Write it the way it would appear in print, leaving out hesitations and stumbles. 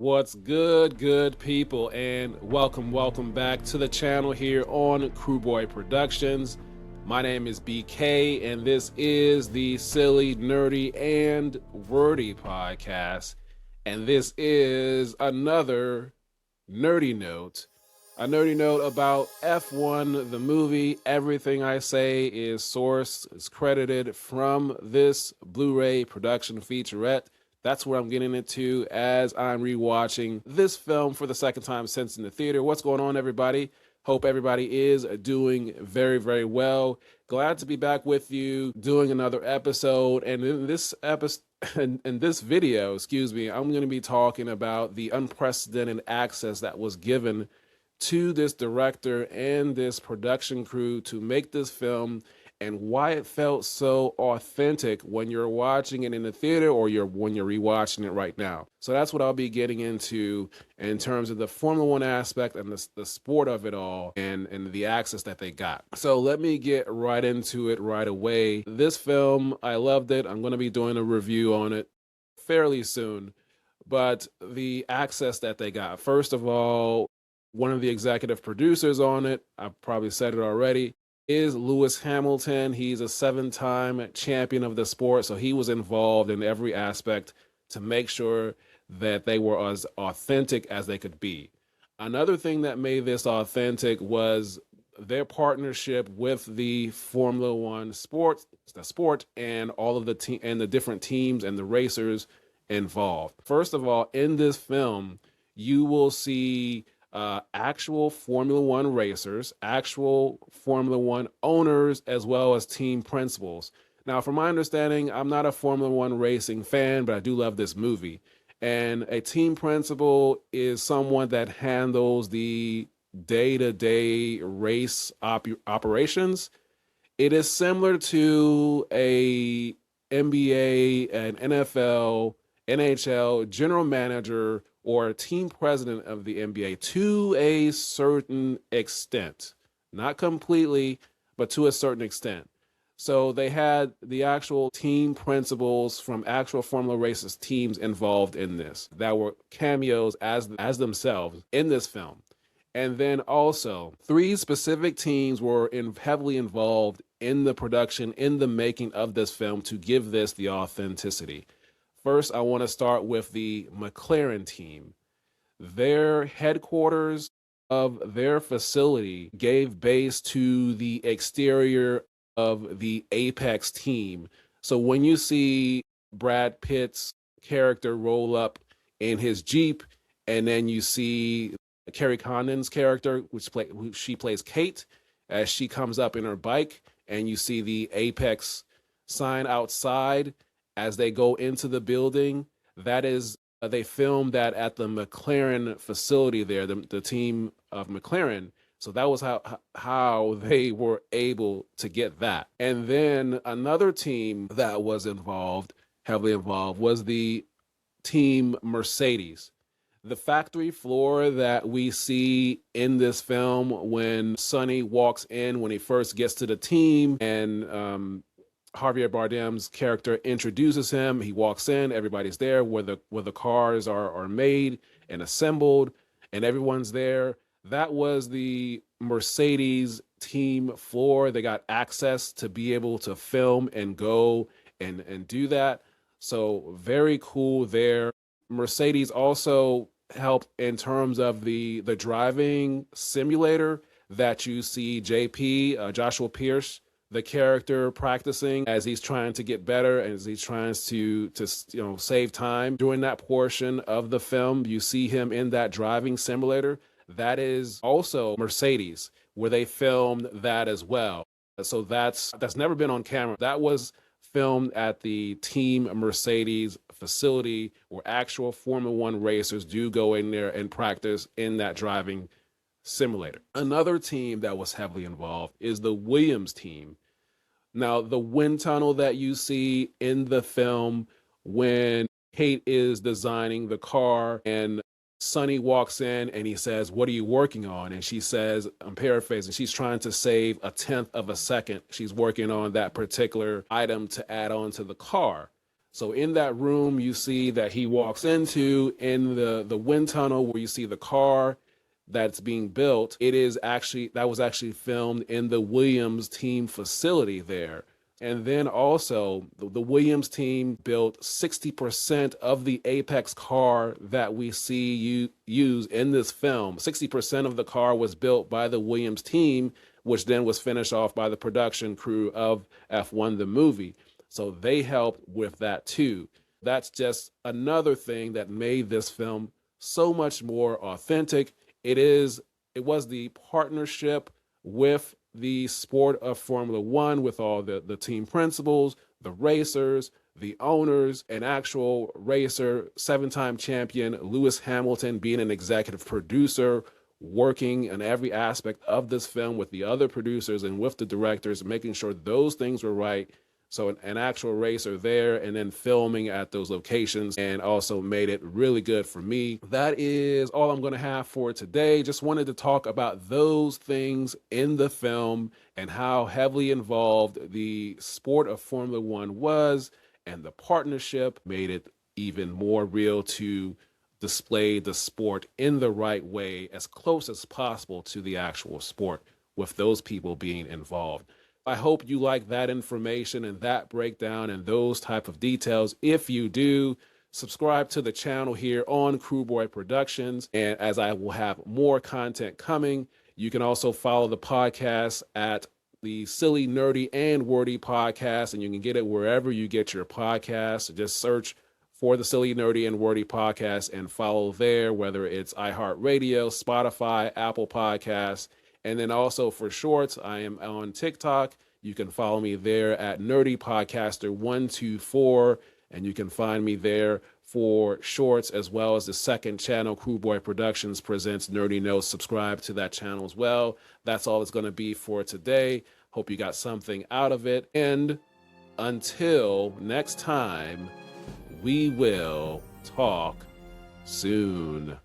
What's good people, and welcome back to the channel here on Crewboy Productions. My name is BK, and this is the Silly, Nerdy, and Wordy podcast. And this is another nerdy note. A nerdy note about F1, the movie. Everything I say is sourced, is credited from this Blu-ray production featurette. That's where I'm getting into as I'm rewatching this film for the second time since in the theater. What's going on, everybody? Hope everybody is doing very well. Glad to be back with you doing another episode. And in this episode, in this video, I'm going to be talking about the unprecedented access that was given to this director and this production crew to make this film, and why it felt so authentic when you're watching it in the theater or when you're rewatching it right now. So that's what I'll be getting into in terms of the Formula One aspect and the sport of it all, and the access that they got. So let me get right into it right away. This film, I loved it. I'm going to be doing a review on it fairly soon. But the access that they got, first of all, one of the executive producers on it, I've probably said it already, is Lewis Hamilton. He's a 7-time champion of the sport, so he was involved in every aspect to make sure that they were as authentic as they could be. Another thing that made this authentic was their partnership with the Formula One sport, and all of the different teams and the racers involved. First of all, in this film, you will see actual Formula One racers, actual Formula One owners, as well as team principals. Now, from my understanding, I'm not a Formula One racing fan, but I do love this movie. And a team principal is someone that handles the day-to-day race operations. It is similar to a NBA, an NFL, NHL general manager or a team president of the NBA to a certain extent. Not completely, but to a certain extent. So they had the actual team principals from actual Formula Races teams involved in this that were cameos as themselves in this film. And then also 3 specific teams were heavily involved in the production, in the making of this film to give this the authenticity. First, I want to start with the McLaren team. Their headquarters of their facility gave base to the exterior of the Apex team. So when you see Brad Pitt's character roll up in his Jeep, and then you see Carrie Condon's character, she plays Kate, as she comes up in her bike, and you see the Apex sign outside as they go into the building. That is, they filmed that at the McLaren facility there, the team of McLaren. So that was how they were able to get that. And then another team that was heavily involved, was the team Mercedes. The factory floor that we see in this film when Sonny walks in, when he first gets to the team, and Javier Bardem's character introduces him. He walks in, everybody's there where the cars are made and assembled, and everyone's there. That was the Mercedes team floor. They got access to be able to film and go and do that. So very cool there. Mercedes also helped in terms of the driving simulator that you see Joshua Pierce, the character, practicing as he's trying to get better, as he's trying to save time during that portion of the film. You see him in that driving simulator. That is also Mercedes, where they filmed that as well. So that's never been on camera. That was filmed at the Team Mercedes facility, where actual Formula One racers do go in there and practice in that driving simulator. Another team that was heavily involved is the Williams team. Now, the wind tunnel that you see in the film when Kate is designing the car and Sonny walks in and he says, "What are you working on?" And she says, I'm paraphrasing, she's trying to save a 1/10 of a second. She's working on that particular item to add on to the car. So in that room, you see that he walks into, in the wind tunnel where you see the car that's being built, that was actually filmed in the Williams team facility there. And then also the Williams team built 60% of the Apex car that we see you use in this film. 60% of the car was built by the Williams team, which then was finished off by the production crew of F1 the movie. So they helped with that too. That's just another thing that made this film so much more authentic. It was the partnership with the sport of Formula One, with all the team principals, the racers, the owners, an actual racer, 7-time champion Lewis Hamilton being an executive producer, working in every aspect of this film with the other producers and with the directors, making sure those things were right. So an actual racer there, and then filming at those locations, and also made it really good for me. That is all I'm going to have for today. Just wanted to talk about those things in the film and how heavily involved the sport of Formula One was, and the partnership made it even more real to display the sport in the right way, as close as possible to the actual sport, with those people being involved. I hope you like that information and that breakdown and those type of details. If you do, subscribe to the channel here on Crewboy Productions. And as I will have more content coming, you can also follow the podcast at the Silly, Nerdy, and Wordy Podcast, and you can get it wherever you get your podcasts. Just search for the Silly, Nerdy, and Wordy Podcast and follow there, whether it's iHeartRadio, Spotify, Apple Podcasts. And then also for shorts, I am on TikTok. You can follow me there at Nerdy Podcaster 124, and you can find me there for shorts, as well as the second channel, Crewboy Productions presents Nerdy Notes. Subscribe to that channel as well. That's all it's going to be for today. Hope you got something out of it. And until next time, we will talk soon.